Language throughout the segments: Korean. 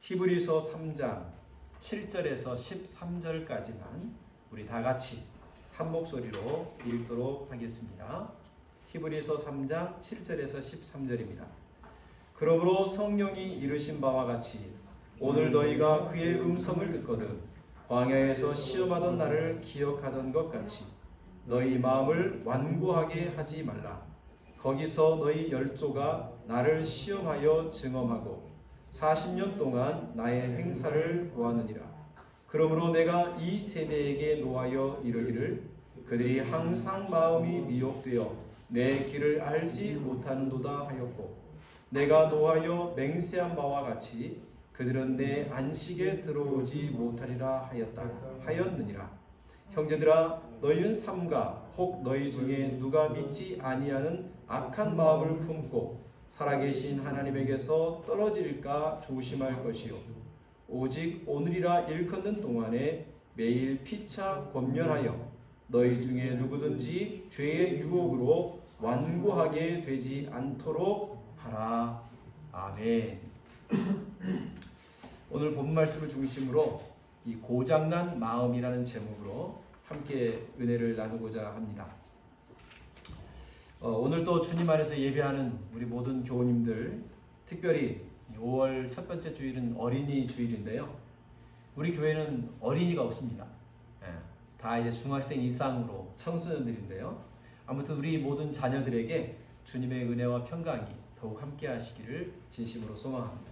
히브리서 3장 7절에서 13절까지만 우리 다 같이 한 목소리로 읽도록 하겠습니다. 히브리서 3장 7절에서 13절입니다. 그러므로 성령이 이르신 바와 같이 오늘 너희가 그의 음성을 듣거든 광야에서 시험하던 나를 기억하던 것 같이 너희 마음을 완고하게 하지 말라. 거기서 너희 열조가 나를 시험하여 증언하고 40년 동안 나의 행사를 보았느니라. 그러므로 내가 이 세대에게 노하여 이르기를 그들이 항상 마음이 미혹되어 내 길을 알지 못하는도다 하였고 내가 노하여 맹세한 바와 같이 그들은 내 안식에 들어오지 못하리라 하였느니라. 형제들아 너희는 삼가 혹 너희 중에 누가 믿지 아니하는 악한 마음을 품고 살아계신 하나님에게서 떨어질까 조심할 것이요 오직 오늘이라 일컫는 동안에 매일 피차 권면하여 너희 중에 누구든지 죄의 유혹으로 완고하게 되지 않도록 하라. 아멘. 오늘 본 말씀을 중심으로 이 고장난 마음이라는 제목으로 함께 은혜를 나누고자 합니다. 오늘 또 주님 안에서 예배하는 우리 모든 교우님들, 특별히 5월 첫 번째 주일은 어린이 주일인데요. 우리 교회는 어린이가 없습니다. 다 이제 중학생 이상으로 청소년들인데요. 아무튼 우리 모든 자녀들에게 주님의 은혜와 평강이 더욱 함께 하시기를 진심으로 소망합니다.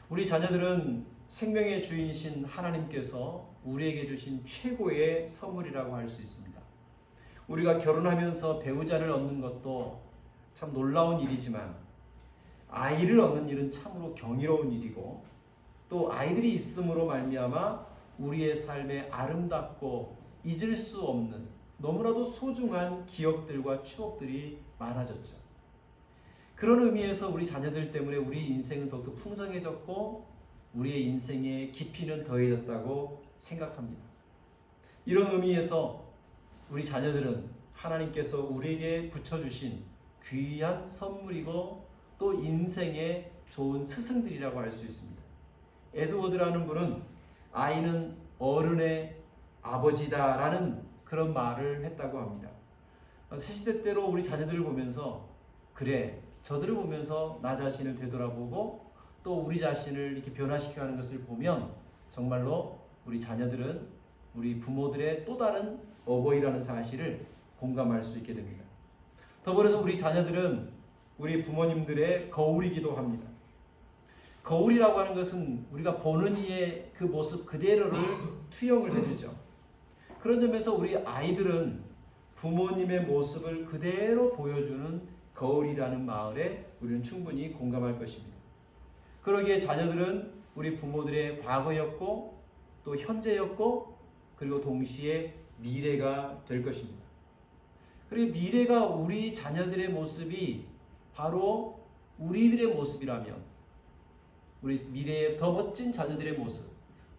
우리 자녀들은 생명의 주인이신 하나님께서 우리에게 주신 최고의 선물이라고 할 수 있습니다. 우리가 결혼하면서 배우자를 얻는 것도 참 놀라운 일이지만 아이를 얻는 일은 참으로 경이로운 일이고 또 아이들이 있음으로 말미암아 우리의 삶에 아름답고 잊을 수 없는 너무나도 소중한 기억들과 추억들이 많아졌죠. 그런 의미에서 우리 자녀들 때문에 우리 인생은 더욱더 풍성해졌고 우리의 인생의 깊이는 더해졌다고 생각합니다. 이런 의미에서 우리 자녀들은 하나님께서 우리에게 붙여주신 귀한 선물이고 또 인생의 좋은 스승들이라고 할 수 있습니다. 에드워드라는 분은 아이는 어른의 아버지다라는 그런 말을 했다고 합니다. 세시대때로 우리 자녀들을 보면서 그래 저들을 보면서 나 자신을 되돌아보고 또 우리 자신을 이렇게 변화시켜가는 것을 보면 정말로 우리 자녀들은 우리 부모들의 또 다른 어버이라는 사실을 공감할 수 있게 됩니다. 더불어서 우리 자녀들은 우리 부모님들의 거울이기도 합니다. 거울이라고 하는 것은 우리가 보는 이의 그 모습 그대로를 투영을 해주죠. 그런 점에서 우리 아이들은 부모님의 모습을 그대로 보여주는 거울이라는 말에 우리는 충분히 공감할 것입니다. 그러기에 자녀들은 우리 부모들의 과거였고 또 현재였고 그리고 동시에 미래가 될 것입니다. 그리고 미래가 우리 자녀들의 모습이 바로 우리들의 모습이라면 우리 미래의 더 멋진 자녀들의 모습,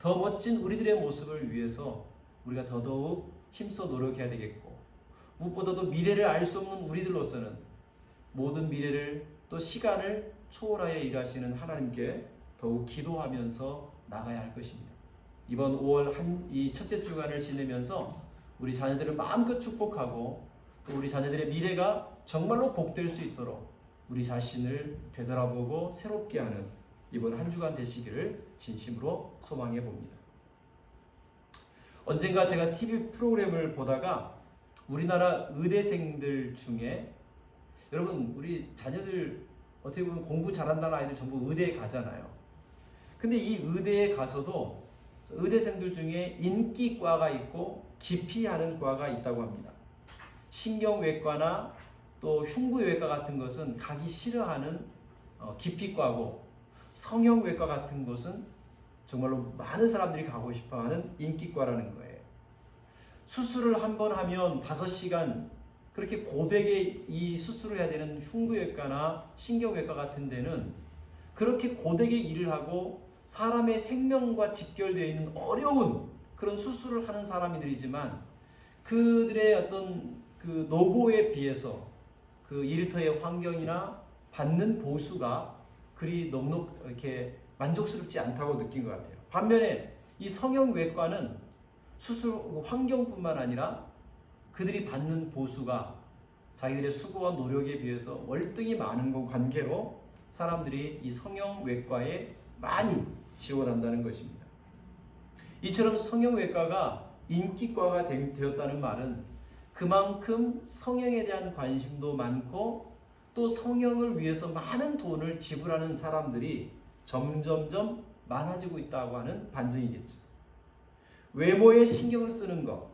더 멋진 우리들의 모습을 위해서 우리가 더더욱 힘써 노력해야 되겠고 무엇보다도 미래를 알 수 없는 우리들로서는 모든 미래를 또 시간을 초월하여 일하시는 하나님께 더욱 기도하면서 나가야 할 것입니다. 이번 5월 이 첫째 주간을 지내면서 우리 자녀들을 마음껏 축복하고 또 우리 자녀들의 미래가 정말로 복될 수 있도록 우리 자신을 되돌아보고 새롭게 하는 이번 한 주간 되시기를 진심으로 소망해 봅니다. 언젠가 제가 TV 프로그램을 보다가 우리나라 의대생들 중에 여러분 우리 자녀들 어떻게 보면 공부 잘한다는 아이들 전부 의대에 가잖아요. 근데 이 의대에 가서도 의대생들 중에 인기과가 있고 기피하는 과가 있다고 합니다. 신경외과나 또 흉부외과 같은 것은 가기 싫어하는 기피과고 성형외과 같은 곳은 정말로 많은 사람들이 가고 싶어하는 인기과라는 거예요. 수술을 한 번 하면 5시간 그렇게 고되게 이 수술을 해야 되는 흉부외과나 신경외과 같은 데는 그렇게 고되게 일을 하고 사람의 생명과 직결되어 있는 어려운 그런 수술을 하는 사람들이지만 그들의 어떤 그 노고에 비해서 그 일터의 환경이나 받는 보수가 그리 넉넉 이렇게 만족스럽지 않다고 느낀 것 같아요. 반면에 이 성형외과는 수술 환경뿐만 아니라 그들이 받는 보수가 자기들의 수고와 노력에 비해서 월등히 많은 관계로 사람들이 이 성형외과에 많이 지원한다는 것입니다. 이처럼 성형외과가 인기과가 되었다는 말은 그만큼 성형에 대한 관심도 많고 또 성형을 위해서 많은 돈을 지불하는 사람들이 점점점 많아지고 있다고 하는 반증이겠죠. 외모에 신경을 쓰는 것,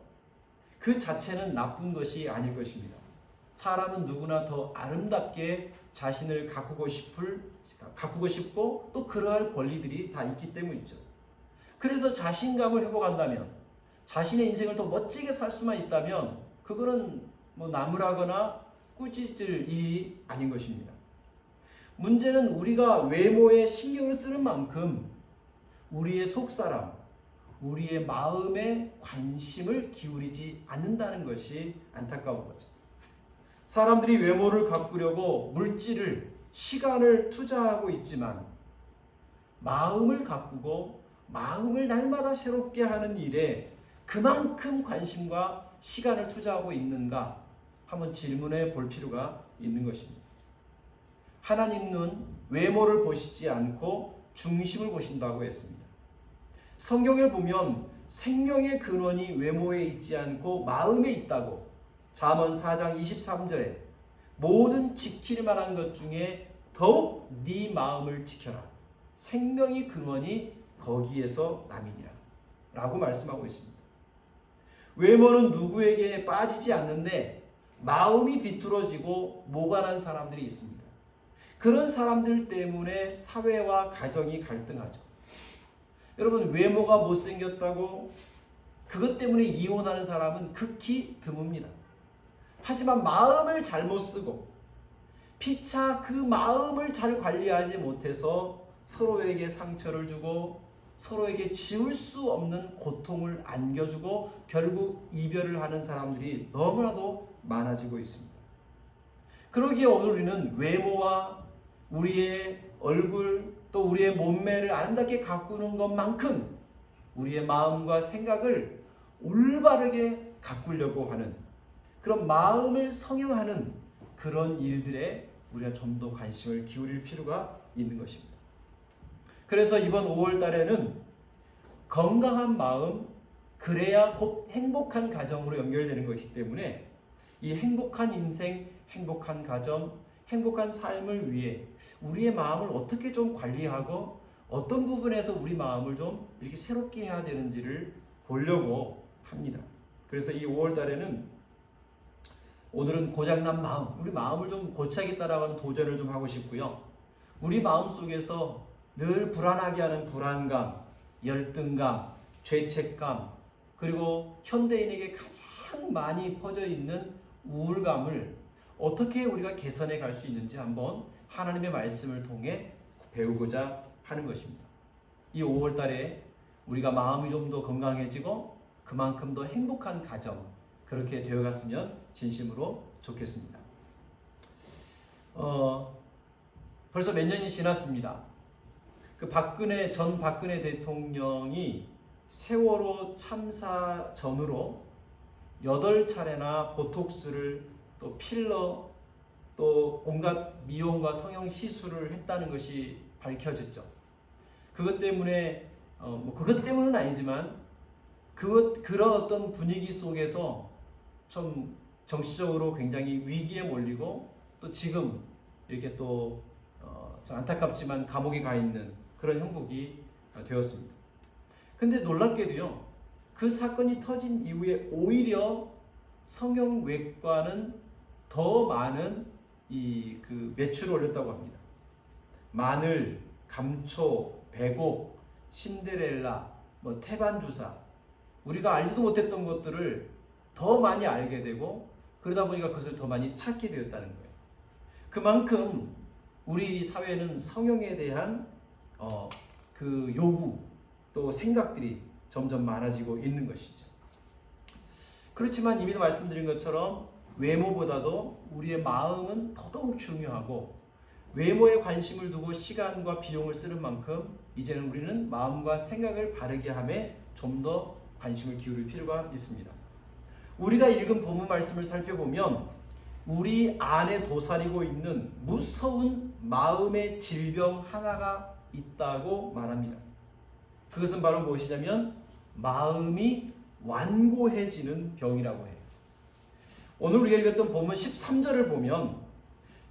그 자체는 나쁜 것이 아닐 것입니다. 사람은 누구나 더 아름답게 자신을 가꾸고 싶고 또 그러할 권리들이 다 있기 때문이죠. 그래서 자신감을 회복한다면, 자신의 인생을 더 멋지게 살 수만 있다면 그거는 나무라거나 꾸짖을 일이 아닌 것입니다. 문제는 우리가 외모에 신경을 쓰는 만큼 우리의 속사람, 우리의 마음에 관심을 기울이지 않는다는 것이 안타까운 거죠. 사람들이 외모를 가꾸려고 물질을, 시간을 투자하고 있지만 마음을 가꾸고 마음을 날마다 새롭게 하는 일에 그만큼 관심과 시간을 투자하고 있는가 한번 질문해 볼 필요가 있는 것입니다. 하나님은 외모를 보시지 않고 중심을 보신다고 했습니다. 성경을 보면 생명의 근원이 외모에 있지 않고 마음에 있다고 잠언 4장 23절에 모든 지킬 만한 것 중에 더욱 네 마음을 지켜라. 생명의 근원이 거기에서 남이니라 라고 말씀하고 있습니다. 외모는 누구에게 빠지지 않는데 마음이 비뚤어지고 모관한 사람들이 있습니다. 그런 사람들 때문에 사회와 가정이 갈등하죠. 여러분, 외모가 못생겼다고 그것 때문에 이혼하는 사람은 극히 드뭅니다. 하지만 마음을 잘못 쓰고 피차 그 마음을 잘 관리하지 못해서 서로에게 상처를 주고 서로에게 지울 수 없는 고통을 안겨주고 결국 이별을 하는 사람들이 너무나도 많아지고 있습니다. 그러기에 오늘 우리는 외모와 우리의 얼굴 또 우리의 몸매를 아름답게 가꾸는 것만큼 우리의 마음과 생각을 올바르게 가꾸려고 하는 그런 마음을 성형하는 그런 일들에 우리가 좀 더 관심을 기울일 필요가 있는 것입니다. 그래서 이번 5월 달에는 건강한 마음, 그래야 곧 행복한 가정으로 연결되는 것이기 때문에 이 행복한 인생, 행복한 가정, 행복한 삶을 위해 우리의 마음을 어떻게 좀 관리하고 어떤 부분에서 우리 마음을 좀 이렇게 새롭게 해야 되는지를 보려고 합니다. 그래서 이 5월 달에는 오늘은 고장난 마음, 우리 마음을 좀 고쳐야겠다라고 하는 도전을 좀 하고 싶고요. 우리 마음 속에서 늘 불안하게 하는 불안감, 열등감, 죄책감, 그리고 현대인에게 가장 많이 퍼져 있는 우울감을 어떻게 우리가 개선해 갈 수 있는지 한번 하나님의 말씀을 통해 배우고자 하는 것입니다. 이 5월 달에 우리가 마음이 좀 더 건강해지고 그만큼 더 행복한 가정, 그렇게 되어갔으면 진심으로 좋겠습니다. 벌써 몇 년이 지났습니다. 전 박근혜 대통령이 세월호 참사 전후로 8차례나 보톡스를 또 필러 또 온갖 미용과 성형 시술을 했다는 것이 밝혀졌죠. 그것 때문에 그것 때문은 아니지만 그런 어떤 분위기 속에서 좀 정치적으로 굉장히 위기에 몰리고 또 지금 이렇게 또 좀 안타깝지만 감옥에 가 있는 그런 형국이 되었습니다. 근데 놀랍게도요, 그 사건이 터진 이후에 오히려 성형외과는 더 많은 그 매출을 올렸다고 합니다. 마늘, 감초, 배곡, 신데렐라, 태반주사, 우리가 알지도 못했던 것들을 더 많이 알게 되고 그러다 보니까 그것을 더 많이 찾게 되었다는 거예요. 그만큼 우리 사회는 성형에 대한 그 요구 또 생각들이 점점 많아지고 있는 것이죠. 그렇지만 이미 말씀드린 것처럼 외모보다도 우리의 마음은 더더욱 중요하고 외모에 관심을 두고 시간과 비용을 쓰는 만큼 이제는 우리는 마음과 생각을 바르게 함에 좀 더 관심을 기울일 필요가 있습니다. 우리가 읽은 본문 말씀을 살펴보면 우리 안에 도사리고 있는 무서운 마음의 질병 하나가 있다고 말합니다. 그것은 바로 무엇이냐면 마음이 완고해지는 병이라고 해요. 오늘 우리가 읽었던 본문 13절을 보면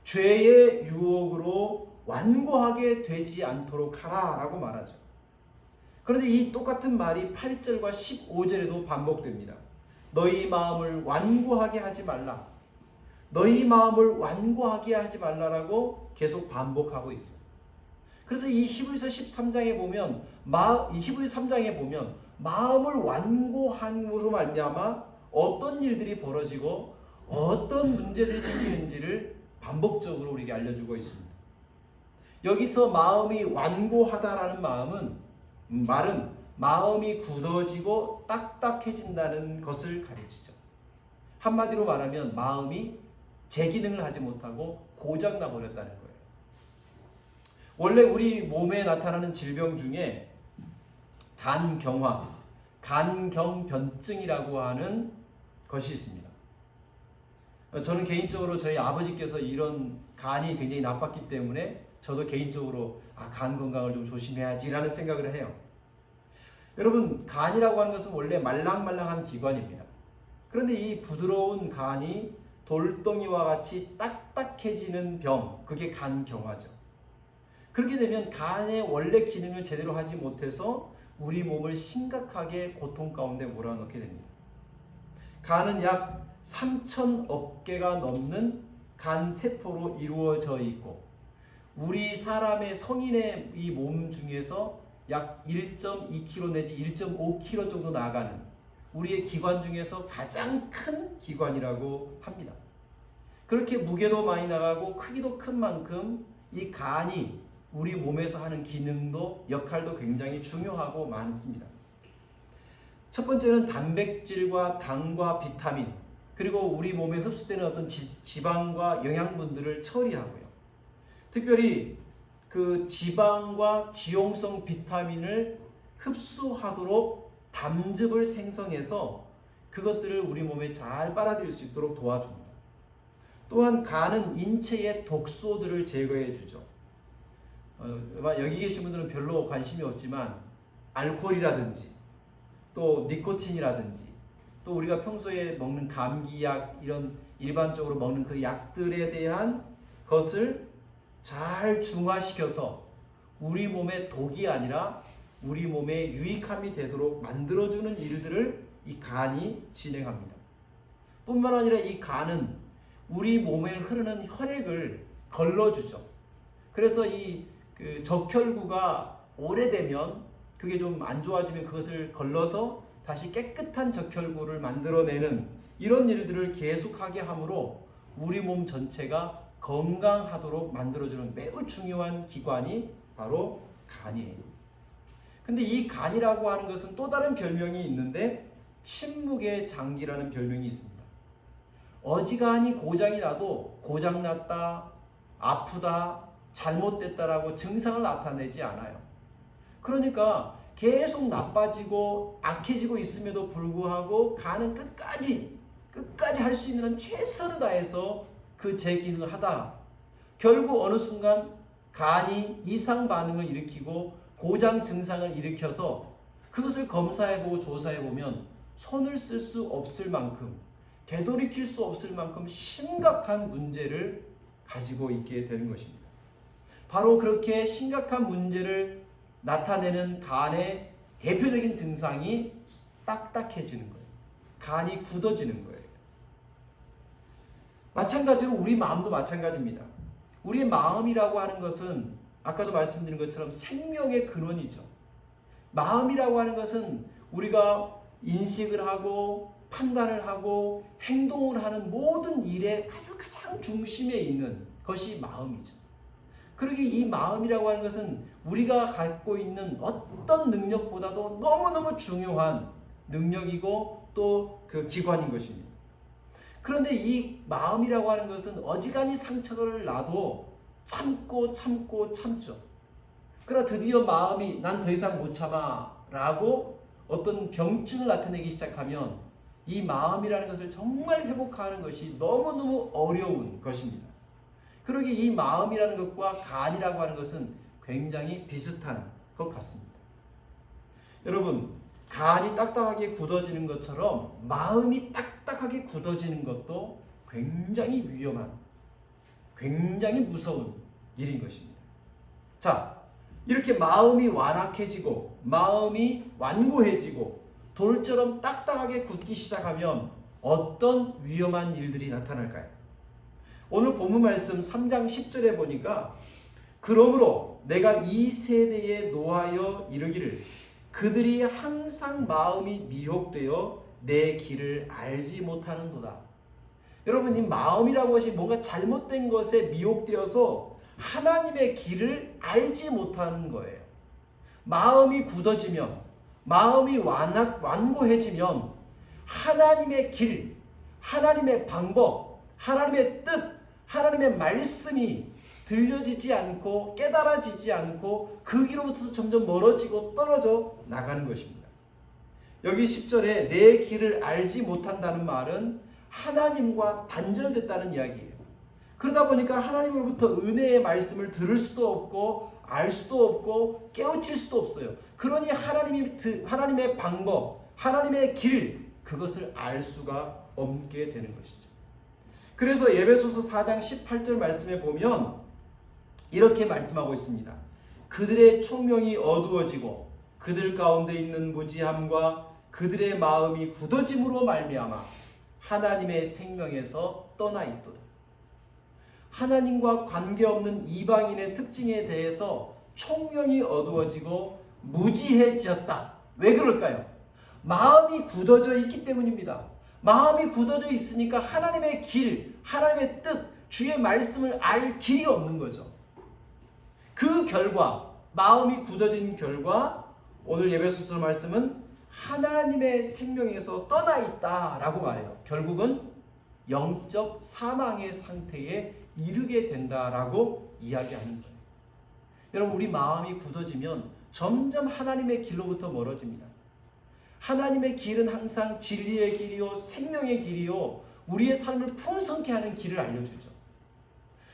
죄의 유혹으로 완고하게 되지 않도록 하라 라고 말하죠. 그런데 이 똑같은 말이 8절과 15절에도 반복됩니다. 너희 마음을 완고하게 하지 말라. 너희 마음을 완고하게 하지 말라라고 계속 반복하고 있어요. 그래서 이 히브리서 13장에 보면 히브리서 3장에 보면 마음을 완고함으로 말미암아 어떤 일들이 벌어지고 어떤 문제들이 생기는지를 반복적으로 우리에게 알려주고 있습니다. 여기서 마음이 완고하다라는 말은 마음이 굳어지고 딱딱해진다는 것을 가르치죠. 한마디로 말하면 마음이 제 기능을 하지 못하고 고장나 버렸다는 거예요. 원래 우리 몸에 나타나는 질병 중에 간경화, 간경변증이라고 하는 것이 있습니다. 저는 개인적으로 저희 아버지께서 이런 간이 굉장히 나빴기 때문에 저도 개인적으로 간 건강을 좀 조심해야지라는 생각을 해요. 여러분, 간이라고 하는 것은 원래 말랑말랑한 기관입니다. 그런데 이 부드러운 간이 돌덩이와 같이 딱딱해지는 병, 그게 간경화죠. 그렇게 되면 간의 원래 기능을 제대로 하지 못해서 우리 몸을 심각하게 고통 가운데 몰아넣게 됩니다. 간은 약 3,000억 개가 넘는 간세포로 이루어져 있고 우리 사람의 성인의 이 몸 중에서 약 1.2kg 내지 1.5kg 정도 나가는 우리의 기관 중에서 가장 큰 기관이라고 합니다. 그렇게 무게도 많이 나가고 크기도 큰 만큼 이 간이 우리 몸에서 하는 기능도 역할도 굉장히 중요하고 많습니다. 첫 번째는 단백질과 당과 비타민 그리고 우리 몸에 흡수되는 어떤 지방과 영양분들을 처리하고요. 특별히 그 지방과 지용성 비타민을 흡수하도록 담즙을 생성해서 그것들을 우리 몸에 잘 빨아들일 수 있도록 도와줍니다. 또한 간은 인체의 독소들을 제거해 주죠. 여기 계신 분들은 별로 관심이 없지만 알코올이라든지 또 니코틴이라든지 또 우리가 평소에 먹는 감기약 이런 일반적으로 먹는 그 약들에 대한 것을 잘 중화시켜서 우리 몸에 독이 아니라 우리 몸에 유익함이 되도록 만들어주는 일들을 이 간이 진행합니다. 뿐만 아니라 이 간은 우리 몸에 흐르는 혈액을 걸러주죠. 그래서 그 적혈구가 오래되면 그게 좀 안 좋아지면 그것을 걸러서 다시 깨끗한 적혈구를 만들어내는 이런 일들을 계속하게 함으로 우리 몸 전체가 건강하도록 만들어주는 매우 중요한 기관이 바로 간이에요. 근데 이 간이라고 하는 것은 또 다른 별명이 있는데 침묵의 장기라는 별명이 있습니다. 어지간히 고장이 나도 고장났다, 아프다, 잘못됐다라고 증상을 나타내지 않아요. 그러니까 계속 나빠지고 악해지고 있음에도 불구하고 간은 끝까지 할 수 있는 한 최선을 다해서 그 제 기능을 하다 결국 어느 순간 간이 이상 반응을 일으키고 고장 증상을 일으켜서 그것을 검사해보고 조사해보면 손을 쓸 수 없을 만큼 되돌이킬 수 없을 만큼 심각한 문제를 가지고 있게 되는 것입니다. 바로 그렇게 심각한 문제를 나타내는 간의 대표적인 증상이 딱딱해지는 거예요. 간이 굳어지는 거예요. 마찬가지로 우리 마음도 마찬가지입니다. 우리의 마음이라고 하는 것은 아까도 말씀드린 것처럼 생명의 근원이죠. 마음이라고 하는 것은 우리가 인식을 하고 판단을 하고 행동을 하는 모든 일의 아주 가장 중심에 있는 것이 마음이죠. 그러기에 이 마음이라고 하는 것은 우리가 갖고 있는 어떤 능력보다도 너무너무 중요한 능력이고 또 그 기관인 것입니다. 그런데 이 마음이라고 하는 것은 어지간히 상처를 놔도 참죠. 그러나 드디어 마음이 난 더 이상 못 참아 라고 어떤 병증을 나타내기 시작하면 이 마음이라는 것을 정말 회복하는 것이 너무너무 어려운 것입니다. 그러기에 이 마음이라는 것과 간이라고 하는 것은 굉장히 비슷한 것 같습니다. 여러분, 간이 딱딱하게 굳어지는 것처럼 마음이 딱딱하게 굳어지는 것도 굉장히 위험한, 굉장히 무서운 일인 것입니다. 자, 이렇게 마음이 완악해지고 마음이 완고해지고 돌처럼 딱딱하게 굳기 시작하면 어떤 위험한 일들이 나타날까요? 오늘 본문 말씀 3장 10절에 보니까 그러므로 내가 이 세대에 노하여 이르기를 그들이 항상 마음이 미혹되어 내 길을 알지 못하는도다. 여러분, 이 마음이라고 것이 뭔가 잘못된 것에 미혹되어서 하나님의 길을 알지 못하는 거예요. 마음이 굳어지면, 마음이 완고해지면 하나님의 길, 하나님의 방법, 하나님의 뜻, 하나님의 말씀이 들려지지 않고 깨달아지지 않고 그 길로부터 점점 멀어지고 떨어져 나가는 것입니다. 여기 10절에 내 길을 알지 못한다는 말은 하나님과 단절됐다는 이야기예요. 그러다 보니까 하나님으로부터 은혜의 말씀을 들을 수도 없고 알 수도 없고 깨우칠 수도 없어요. 그러니 하나님의 방법, 하나님의 길, 그것을 알 수가 없게 되는 것이죠. 그래서 에베소서 4장 18절 말씀에 보면 이렇게 말씀하고 있습니다. 그들의 총명이 어두워지고 그들 가운데 있는 무지함과 그들의 마음이 굳어짐으로 말미암아 하나님의 생명에서 떠나 있도다. 하나님과 관계없는 이방인의 특징에 대해서 총명이 어두워지고 무지해졌다. 왜 그럴까요? 마음이 굳어져 있기 때문입니다. 마음이 굳어져 있으니까 하나님의 길, 하나님의 뜻, 주의 말씀을 알 길이 없는 거죠. 그 결과, 마음이 굳어진 결과 오늘 에베소서 말씀은 하나님의 생명에서 떠나 있다라고 말해요. 결국은 영적 사망의 상태에 이르게 된다라고 이야기하는 거예요. 여러분, 우리 마음이 굳어지면 점점 하나님의 길로부터 멀어집니다. 하나님의 길은 항상 진리의 길이요 생명의 길이요 우리의 삶을 풍성케 하는 길을 알려주죠.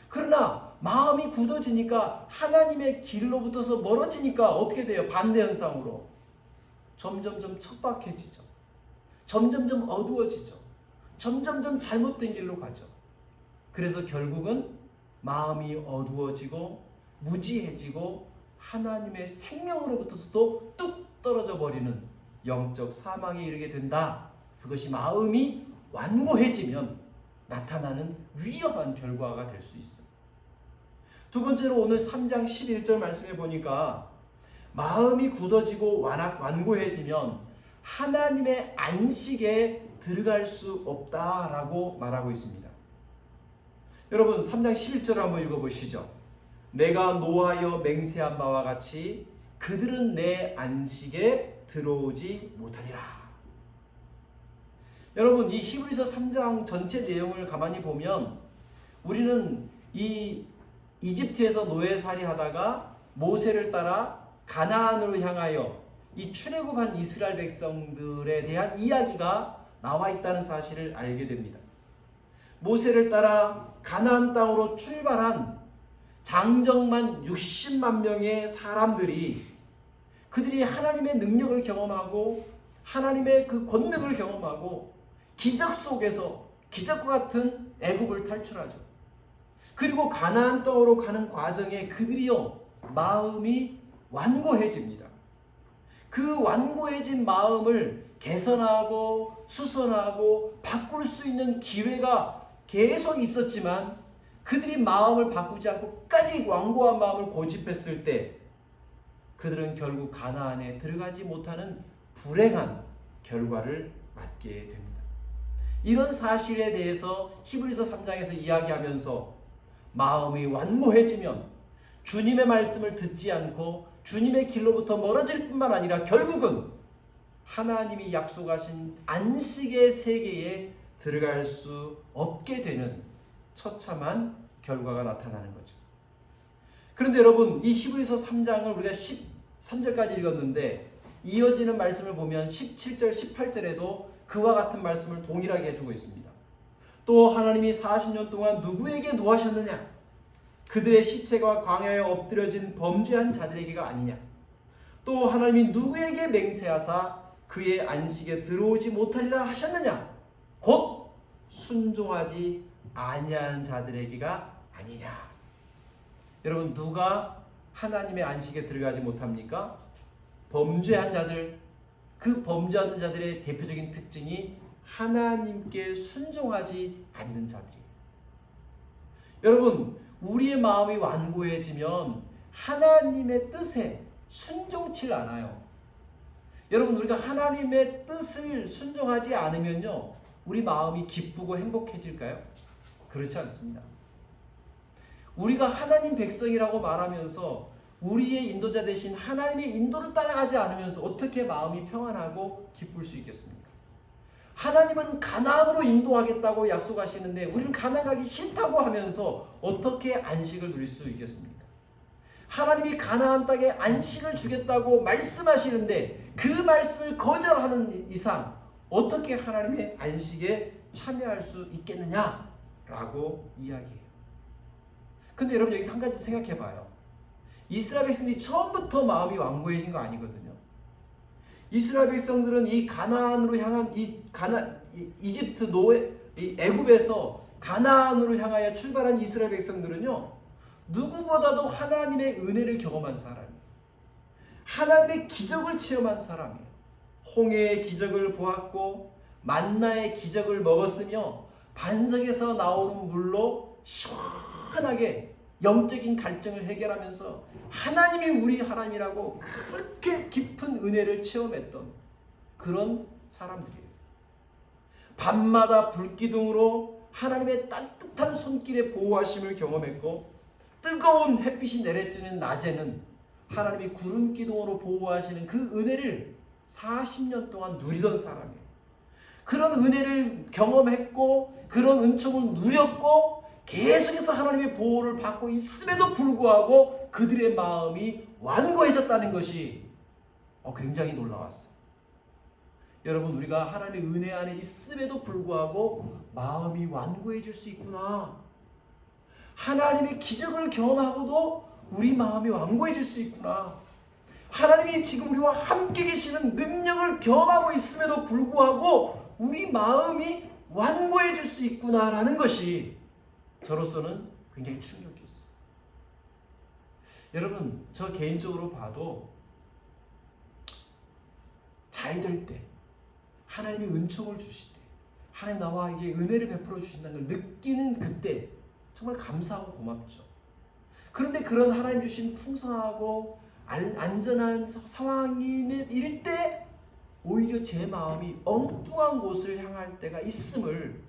그러나 마음이 굳어지니까 하나님의 길로부터서 멀어지니까 어떻게 돼요? 반대 현상으로 점점점 척박해지죠. 점점점 어두워지죠. 점점점 잘못된 길로 가죠. 그래서 결국은 마음이 어두워지고 무지해지고 하나님의 생명으로부터서도 뚝 떨어져 버리는 영적 사망에 이르게 된다. 그것이 마음이 완고해지면 나타나는 위험한 결과가 될 수 있어요. 두 번째로 오늘 3장 11절 말씀해 보니까 마음이 굳어지고 완고해지면 하나님의 안식에 들어갈 수 없다라고 말하고 있습니다. 여러분, 3장 11절 한번 읽어보시죠. 내가 노하여 맹세한 바와 같이 그들은 내 안식에 들어오지 못하리라. 여러분, 이 히브리서 3장 전체 내용을 가만히 보면 우리는 이 이집트에서 노예살이 하다가 모세를 따라 가나안으로 향하여 이 출애굽한 이스라엘 백성들에 대한 이야기가 나와 있다는 사실을 알게 됩니다. 모세를 따라 가나안 땅으로 출발한 장정만 60만 명의 사람들이 그들이 하나님의 능력을 경험하고 하나님의 그 권능을 경험하고 기적 속에서 기적과 같은 애굽을 탈출하죠. 그리고 가나안 땅으로 가는 과정에 그들이요 마음이 완고해집니다. 그 완고해진 마음을 개선하고 수선하고 바꿀 수 있는 기회가 계속 있었지만 그들이 마음을 바꾸지 않고 끝까지 완고한 마음을 고집했을 때 그들은 결국 가나안에 들어가지 못하는 불행한 결과를 맞게 됩니다. 이런 사실에 대해서 히브리서 3장에서 이야기하면서 마음이 완고해지면 주님의 말씀을 듣지 않고 주님의 길로부터 멀어질 뿐만 아니라 결국은 하나님이 약속하신 안식의 세계에 들어갈 수 없게 되는 처참한 결과가 나타나는 거죠. 그런데 여러분, 이 히브리서 3장을 우리가 13절까지 읽었는데 이어지는 말씀을 보면 17절, 18절에도 그와 같은 말씀을 동일하게 해주고 있습니다. 또 하나님이 40년 동안 누구에게 노하셨느냐? 그들의 시체가 광야에 엎드려진 범죄한 자들에게가 아니냐? 또 하나님이 누구에게 맹세하사 그의 안식에 들어오지 못하리라 하셨느냐? 곧 순종하지 아니하는 자들에게가 아니냐? 여러분, 누가 하나님의 안식에 들어가지 못합니까? 범죄한 자들. 그 범죄하는 자들의 대표적인 특징이 하나님께 순종하지 않는 자들이에요. 여러분, 우리의 마음이 완고해지면 하나님의 뜻에 순종치 않아요. 여러분, 우리가 하나님의 뜻을 순종하지 않으면요, 우리 마음이 기쁘고 행복해질까요? 그렇지 않습니다. 우리가 하나님 백성이라고 말하면서 우리의 인도자 대신 하나님의 인도를 따라가지 않으면서 어떻게 마음이 평안하고 기쁠 수 있겠습니까? 하나님은 가나안으로 인도하겠다고 약속하시는데 우리는 가나안 가기 싫다고 하면서 어떻게 안식을 누릴 수 있겠습니까? 하나님이 가나안 땅에 안식을 주겠다고 말씀하시는데 그 말씀을 거절하는 이상 어떻게 하나님의 안식에 참여할 수 있겠느냐라고 이야기해요. 근데 여러분, 여기서 한 가지 생각해 봐요. 이스라엘 백성들이 처음부터 마음이 완고해진 거 아니거든요. 이스라엘 백성들은 이 가나안으로 향한 이집트 이 애굽에서 가나안으로 향하여 출발한 이스라엘 백성들은요, 누구보다도 하나님의 은혜를 경험한 사람이에요. 하나님의 기적을 체험한 사람이에요. 홍해의 기적을 보았고 만나의 기적을 먹었으며 반석에서 나오는 물로 시원하게 영적인 갈증을 해결하면서 하나님이 우리 하나님이라고 그렇게 깊은 은혜를 체험했던 그런 사람들이에요. 밤마다 불기둥으로 하나님의 따뜻한 손길의 보호하심을 경험했고 뜨거운 햇빛이 내려지는 낮에는 하나님이 구름기둥으로 보호하시는 그 은혜를 40년 동안 누리던 사람이에요. 그런 은혜를 경험했고 그런 은총을 누렸고 계속해서 하나님의 보호를 받고 있음에도 불구하고 그들의 마음이 완고해졌다는 것이 굉장히 놀라웠어요. 여러분, 우리가 하나님의 은혜 안에 있음에도 불구하고 마음이 완고해질 수 있구나. 하나님의 기적을 경험하고도 우리 마음이 완고해질 수 있구나. 하나님이 지금 우리와 함께 계시는 능력을 경험하고 있음에도 불구하고 우리 마음이 완고해질 수 있구나라는 것이 저로서는 굉장히 충격이었어요. 여러분, 저 개인적으로 봐도 잘 될 때, 하나님이 은총을 주실 때, 하나님 나와에게 은혜를 베풀어 주신다는 걸 느끼는 그때 정말 감사하고 고맙죠. 그런데 그런 하나님 주신 풍성하고 안전한 상황일 때 오히려 제 마음이 엉뚱한 곳을 향할 때가 있음을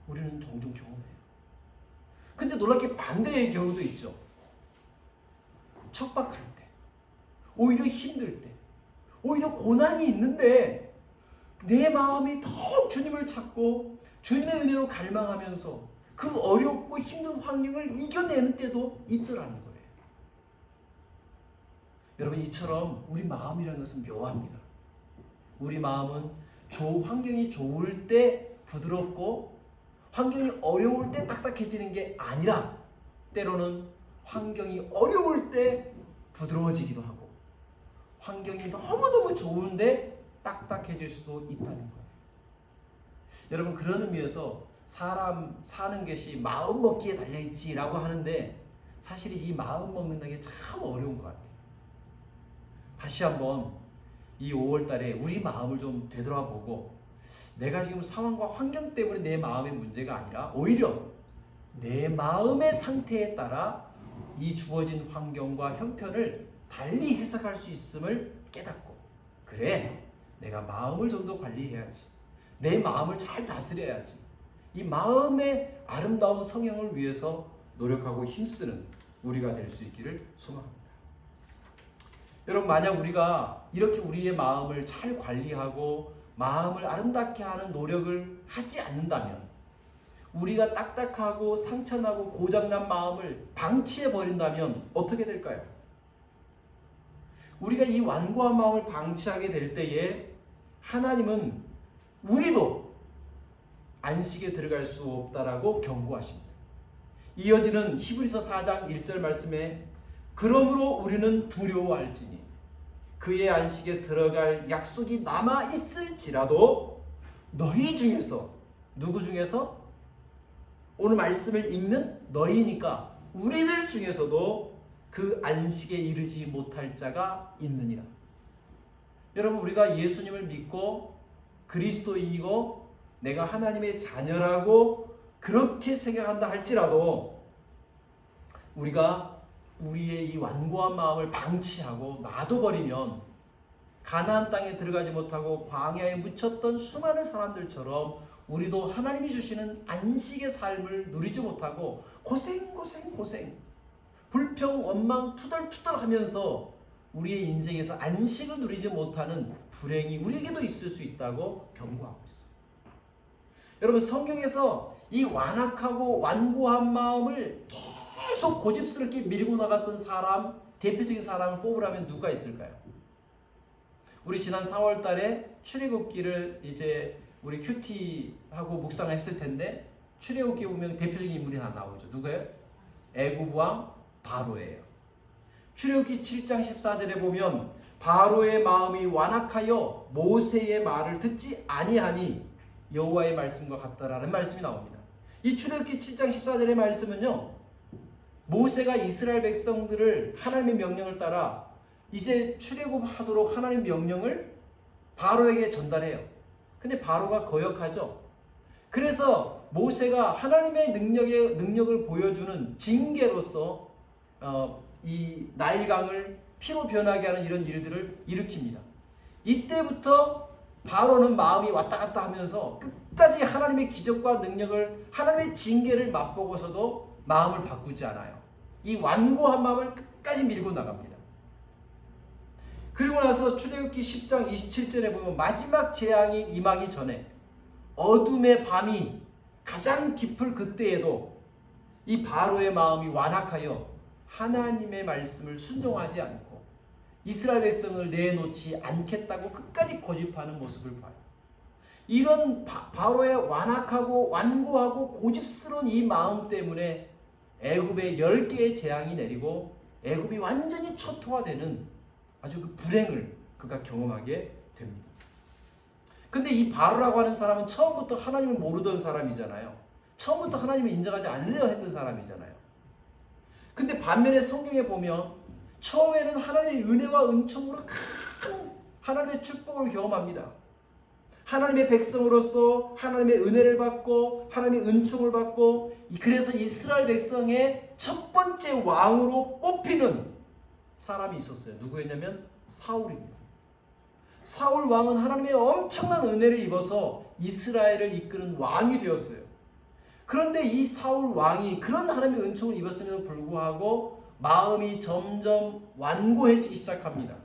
우리는 종종 경험해요. 근데 놀랍게 반대의 경우도 있죠. 척박할 때, 오히려 힘들 때, 오히려 고난이 있는데 내 마음이 더 주님을 찾고 주님의 은혜로 갈망하면서 그 어렵고 힘든 환경을 이겨내는 때도 있더라는 거예요. 여러분, 이처럼 우리 마음이라는 것은 묘합니다. 우리 마음은 환경이 좋을 때 부드럽고 환경이 어려울 때 딱딱해지는 게 아니라 때로는 환경이 어려울 때 부드러워지기도 하고 환경이 너무너무 좋은데 딱딱해질 수도 있다는 거예요. 여러분, 그런 의미에서 사람 사는 것이 마음 먹기에 달려있지라고 하는데 사실 이 마음 먹는다는 게 참 어려운 것 같아요. 다시 한번 이 5월달에 우리 마음을 좀 되돌아보고 내가 지금 상황과 환경 때문에 내 마음의 문제가 아니라 오히려 내 마음의 상태에 따라 이 주어진 환경과 형편을 달리 해석할 수 있음을 깨닫고, 그래, 내가 마음을 좀 더 관리해야지, 내 마음을 잘 다스려야지, 이 마음의 아름다운 성형을 위해서 노력하고 힘쓰는 우리가 될 수 있기를 소망합니다. 여러분, 만약 우리가 이렇게 우리의 마음을 잘 관리하고 마음을 아름답게 하는 노력을 하지 않는다면 우리가 딱딱하고 상처나고 고장난 마음을 방치해 버린다면 어떻게 될까요? 우리가 이 완고한 마음을 방치하게 될 때에 하나님은 우리도 안식에 들어갈 수 없다라고 경고하십니다. 이어지는 히브리서 4장 1절 말씀에 그러므로 우리는 두려워할지니 그의 안식에 들어갈 약속이 남아 있을지라도 너희 중에서, 누구 중에서? 오늘 말씀을 읽는 너희니까 우리들 중에서도 그 안식에 이르지 못할 자가 있느니라. 여러분, 우리가 예수님을 믿고 그리스도인이고 내가 하나님의 자녀라고 그렇게 생각한다 할지라도 우리가 우리의 이 완고한 마음을 방치하고 놔둬버리면 가나안 땅에 들어가지 못하고 광야에 묻혔던 수많은 사람들처럼 우리도 하나님이 주시는 안식의 삶을 누리지 못하고 고생 불평 원망 투덜투덜하면서 우리의 인생에서 안식을 누리지 못하는 불행이 우리에게도 있을 수 있다고 경고하고 있어요. 여러분, 성경에서 이 완악하고 완고한 마음을 계속 고집스럽게 밀고 나갔던 사람, 대표적인 사람을 뽑으라면 누가 있을까요? 우리 지난 4월 달에 출애굽기를 이제 우리 큐티하고 묵상을 했을 텐데 출애굽기 보면 대표적인 인물이 다 나오죠. 누구예요? 애굽 왕 바로예요. 출애굽기 7장 14절에 보면 바로의 마음이 완악하여 모세의 말을 듣지 아니하니 여호와의 말씀과 같다라는 말씀이 나옵니다. 이 출애굽기 7장 14절의 말씀은요, 모세가 이스라엘 백성들을 하나님의 명령을 따라 이제 출애굽하도록 하나님의 명령을 바로에게 전달해요. 근데 바로가 거역하죠. 그래서 모세가 하나님의 능력을 보여주는 징계로서 이 나일강을 피로 변하게 하는 이런 일들을 일으킵니다. 이때부터 바로는 마음이 왔다 갔다 하면서 끝까지 하나님의 기적과 능력을, 하나님의 징계를 맛보고서도 마음을 바꾸지 않아요. 이 완고한 마음을 끝까지 밀고 나갑니다. 그리고 나서 출애굽기 10장 27절에 보면 마지막 재앙이 임하기 전에 어둠의 밤이 가장 깊을 그때에도 이 바로의 마음이 완악하여 하나님의 말씀을 순종하지 않고 이스라엘 백성을 내놓지 않겠다고 끝까지 고집하는 모습을 봐요. 이런 바로의 완악하고 완고하고 고집스러운 이 마음 때문에 애굽에 10개의 재앙이 내리고 애굽이 완전히 초토화되는 아주 그 불행을 그가 경험하게 됩니다. 근데 이 바로라고 하는 사람은 처음부터 하나님을 모르던 사람이잖아요. 처음부터 하나님을 인정하지 않으려 했던 사람이잖아요. 근데 반면에 성경에 보면 처음에는 하나님의 은혜와 은총으로 큰 하나님의 축복을 경험합니다. 하나님의 백성으로서 하나님의 은혜를 받고 하나님의 은총을 받고, 그래서 이스라엘 백성의 첫 번째 왕으로 뽑히는 사람이 있었어요. 누구였냐면 사울입니다. 사울 왕은 하나님의 엄청난 은혜를 입어서 이스라엘을 이끄는 왕이 되었어요. 그런데 이 사울 왕이 그런 하나님의 은총을 입었음에도 불구하고 마음이 점점 완고해지기 시작합니다.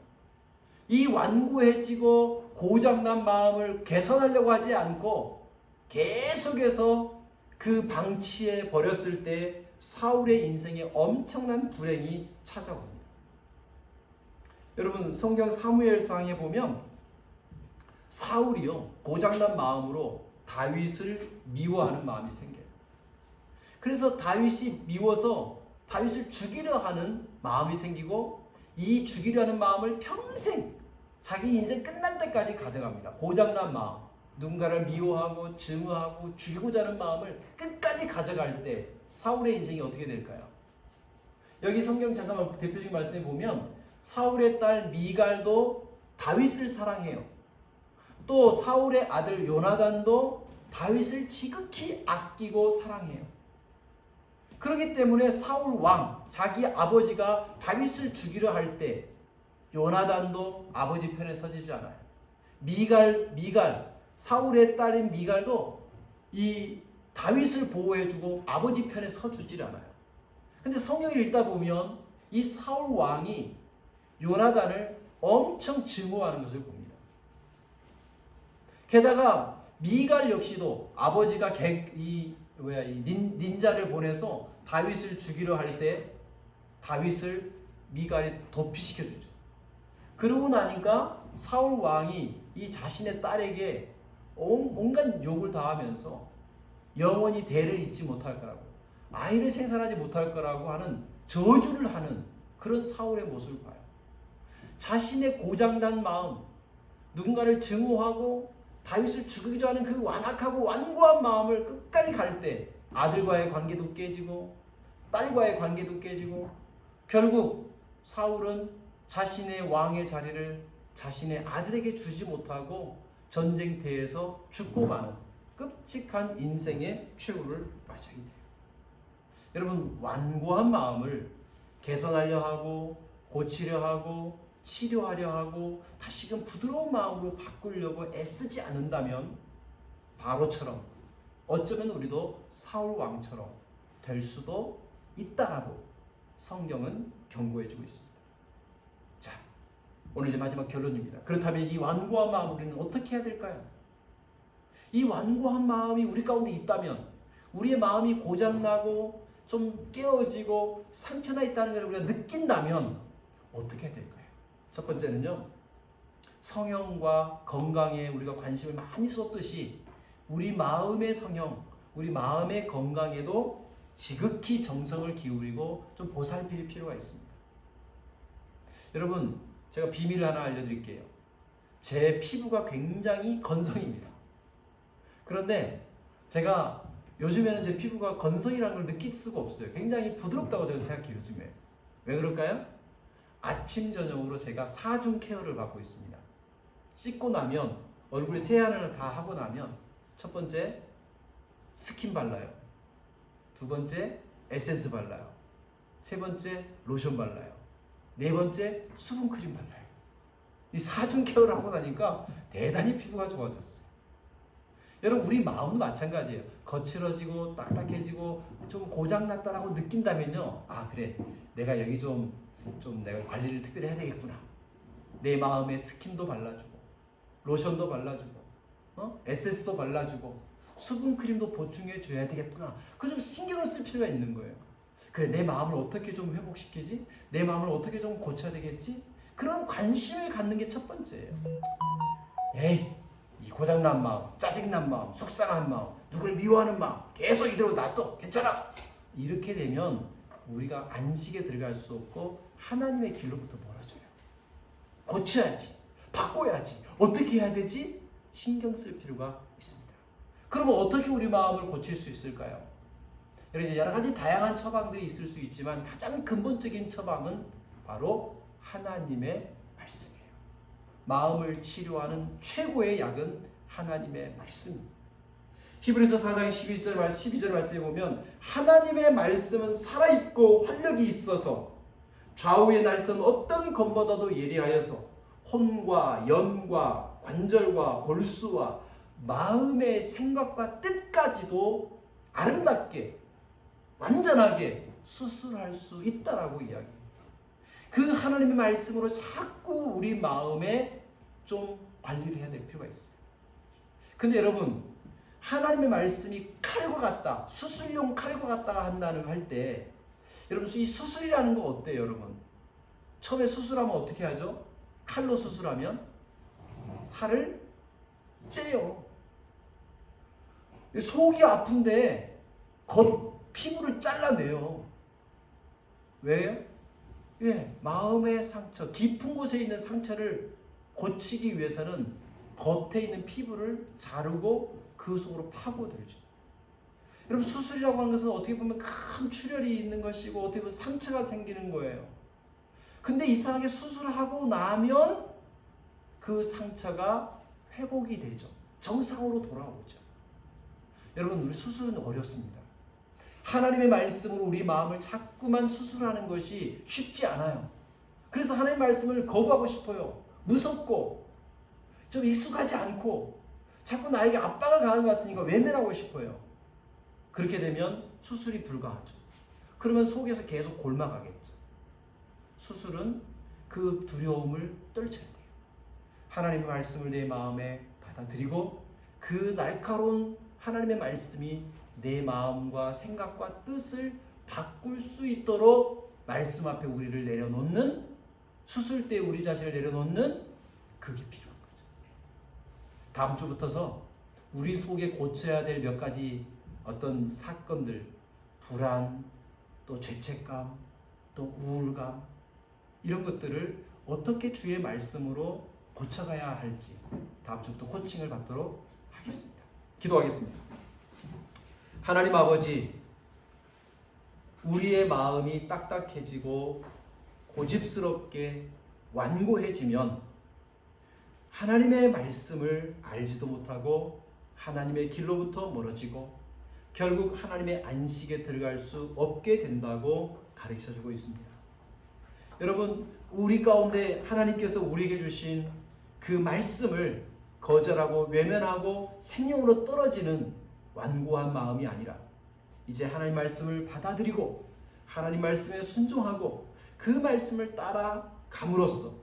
이 완고해지고 고장난 마음을 개선하려고 하지 않고 계속해서 그 방치해 버렸을 때 사울의 인생에 엄청난 불행이 찾아옵니다. 여러분, 성경 사무엘상에 보면 사울이요, 고장난 마음으로 다윗을 미워하는 마음이 생겨요. 그래서 다윗이 미워서 다윗을 죽이려 하는 마음이 생기고, 이 죽이려 하는 마음을 평생 자기 인생 끝날 때까지 가져갑니다. 고장난 마음, 누군가를 미워하고 증오하고 죽이고자 하는 마음을 끝까지 가져갈 때 사울의 인생이 어떻게 될까요? 여기 성경 잠깐만 대표적인 말씀에 보면 사울의 딸 미갈도 다윗을 사랑해요. 또 사울의 아들 요나단도 다윗을 지극히 아끼고 사랑해요. 그렇기 때문에 사울 왕, 자기 아버지가 다윗을 죽이려 할 때 요나단도 아버지 편에 서지지 않아요. 미갈, 사울의 딸인 미갈도 이 다윗을 보호해주고 아버지 편에 서주질 않아요. 근데 성경을 읽다 보면 이 사울 왕이 요나단을 엄청 증오하는 것을 봅니다. 게다가 미갈 역시도 아버지가 이 닌자를 보내서 다윗을 죽이려 할 때 다윗을 미갈이 도피시켜 주죠. 그러고 나니까 사울 왕이 이 자신의 딸에게 온갖 욕을 다 하면서 영원히 대를 잇지 못할 거라고, 아이를 생산하지 못할 거라고 하는 저주를 하는 그런 사울의 모습을 봐요. 자신의 고장난 마음, 누군가를 증오하고 다윗을 죽이려 하는 그 완악하고 완고한 마음을 끝까지 갈 때 아들과의 관계도 깨지고 딸과의 관계도 깨지고 결국 사울은 자신의 왕의 자리를 자신의 아들에게 주지 못하고 전쟁터에서 죽고 마는 끔찍한 인생의 최후를 맞이하게 돼요. 여러분, 완고한 마음을 개선하려 하고 고치려 하고 치료하려 하고 다시금 부드러운 마음으로 바꾸려고 애쓰지 않는다면 바로처럼 어쩌면 우리도 사울 왕처럼 될 수도 있다라고 성경은 경고해주고 있습니다. 자, 오늘 이제 마지막 결론입니다. 그렇다면 이 완고한 마음 우리는 어떻게 해야 될까요? 이 완고한 마음이 우리 가운데 있다면, 우리의 마음이 고장나고 좀 깨어지고 상처나 있다는 걸 우리가 느낀다면 어떻게 해야 될까요? 첫 번째는요, 성형과 건강에 우리가 관심을 많이 쏟듯이 우리 마음의 성형, 우리 마음의 건강에도 지극히 정성을 기울이고 좀 보살필 필요가 있습니다. 여러분, 제가 비밀을 하나 알려드릴게요. 제 피부가 굉장히 건성입니다. 그런데 제가 요즘에는 제 피부가 건성이라는 걸 느낄 수가 없어요. 굉장히 부드럽다고 저는 생각해요, 요즘에. 왜 그럴까요? 아침, 저녁으로 제가 4중 케어를 받고 있습니다. 씻고 나면, 얼굴 세안을 다 하고 나면, 첫 번째, 스킨 발라요. 두 번째, 에센스 발라요. 세 번째, 로션 발라요. 네 번째, 수분크림 발라요. 이 4중 케어를 하고 나니까 대단히 피부가 좋아졌어요. 여러분, 우리 마음도 마찬가지예요. 거칠어지고 딱딱해지고 좀 고장났다라고 느낀다면요, 아 그래, 내가 여기 좀 내가 관리를 특별히 해야 되겠구나. 내 마음에 스킨도 발라주고 로션도 발라주고 에센스도 발라주고 수분크림도 보충해 줘야 되겠구나. 그 좀 신경을 쓸 필요가 있는 거예요. 그래, 내 마음을 어떻게 좀 회복시키지? 내 마음을 어떻게 좀 고쳐야 되겠지? 그런 관심을 갖는 게 첫 번째예요. 에이, 이 고장난 마음, 짜증난 마음, 속상한 마음, 누구를 미워하는 마음 계속 이대로 놔둬, 괜찮아. 이렇게 되면 우리가 안식에 들어갈 수 없고 하나님의 길로부터 멀어져요. 고쳐야지, 바꿔야지, 어떻게 해야 되지? 신경 쓸 필요가 있습니다. 그러면 어떻게 우리 마음을 고칠 수 있을까요? 여러 가지 다양한 처방들이 있을 수 있지만 가장 근본적인 처방은 바로 하나님의 말씀이에요. 마음을 치료하는 최고의 약은 하나님의 말씀입니다. 히브리서 4장 12절 말씀에 보면 하나님의 말씀은 살아있고 활력이 있어서 좌우의 날선 어떤 검보다도 예리하여서 혼과 연과 관절과 골수와 마음의 생각과 뜻까지도 아름답게 완전하게 수술할 수 있다라고 이야기해요. 그 하나님의 말씀으로 자꾸 우리 마음에 좀 관리를 해야 될 필요가 있어요. 근데 여러분, 하나님의 말씀이 칼과 같다, 수술용 칼과 같다 한다는 할 때, 여러분 이 수술이라는 거 어때요, 여러분? 처음에 수술하면 어떻게 하죠? 칼로 수술하면 살을 째요. 속이 아픈데 겉 피부를 잘라내요. 왜요? 예, 마음의 상처, 깊은 곳에 있는 상처를 고치기 위해서는 겉에 있는 피부를 자르고 그 속으로 파고들죠. 여러분, 수술이라고 하는 것은 어떻게 보면 큰 출혈이 있는 것이고 어떻게 보면 상처가 생기는 거예요. 근데 이상하게 수술하고 나면 그 상처가 회복이 되죠. 정상으로 돌아오죠. 여러분, 우리 수술은 어렵습니다. 하나님의 말씀으로 우리 마음을 자꾸만 수술하는 것이 쉽지 않아요. 그래서 하나님의 말씀을 거부하고 싶어요. 무섭고 좀 익숙하지 않고 자꾸 나에게 압박을 가하는 것 같으니까 외면하고 싶어요. 그렇게 되면 수술이 불가하죠. 그러면 속에서 계속 골마가겠죠. 수술은 그 두려움을 떨쳐야 돼요. 하나님의 말씀을 내 마음에 받아들이고 그 날카로운 하나님의 말씀이 내 마음과 생각과 뜻을 바꿀 수 있도록 말씀 앞에 우리를 내려놓는, 수술대에 우리 자신을 내려놓는 그게 필요한 거죠. 다음 주부터서 우리 속에 고쳐야 될 몇 가지 어떤 사건들, 불안, 또 죄책감, 또 우울감, 이런 것들을 어떻게 주의 말씀으로 고쳐가야 할지 다음 주부터 코칭을 받도록 하겠습니다. 기도하겠습니다. 하나님 아버지, 우리의 마음이 딱딱해지고 고집스럽게 완고해지면 하나님의 말씀을 알지도 못하고 하나님의 길로부터 멀어지고 결국 하나님의 안식에 들어갈 수 없게 된다고 가르쳐주고 있습니다. 여러분, 우리 가운데 하나님께서 우리에게 주신 그 말씀을 거절하고 외면하고 생명으로 떨어지는 완고한 마음이 아니라 이제 하나님 말씀을 받아들이고 하나님 말씀에 순종하고 그 말씀을 따라감으로써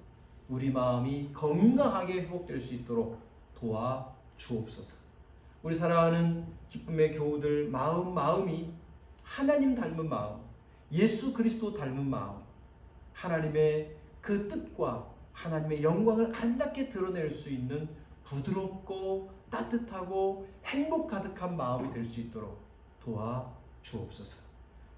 우리 마음이 건강하게 회복될 수 있도록 도와주옵소서. 우리 사랑하는 기쁨의 교우들 마음이 하나님 닮은 마음, 예수 그리스도 닮은 마음, 하나님의 그 뜻과 하나님의 영광을 아름답게 드러낼 수 있는 부드럽고 따뜻하고 행복 가득한 마음이 될 수 있도록 도와주옵소서.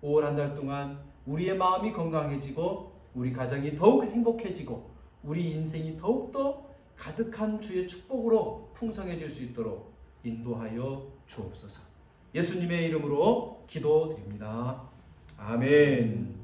5월 한 달 동안 우리의 마음이 건강해지고 우리 가정이 더욱 행복해지고 우리 인생이 더욱더 가득한 주의 축복으로 풍성해질 수 있도록 인도하여 주옵소서. 예수님의 이름으로 기도드립니다. 아멘.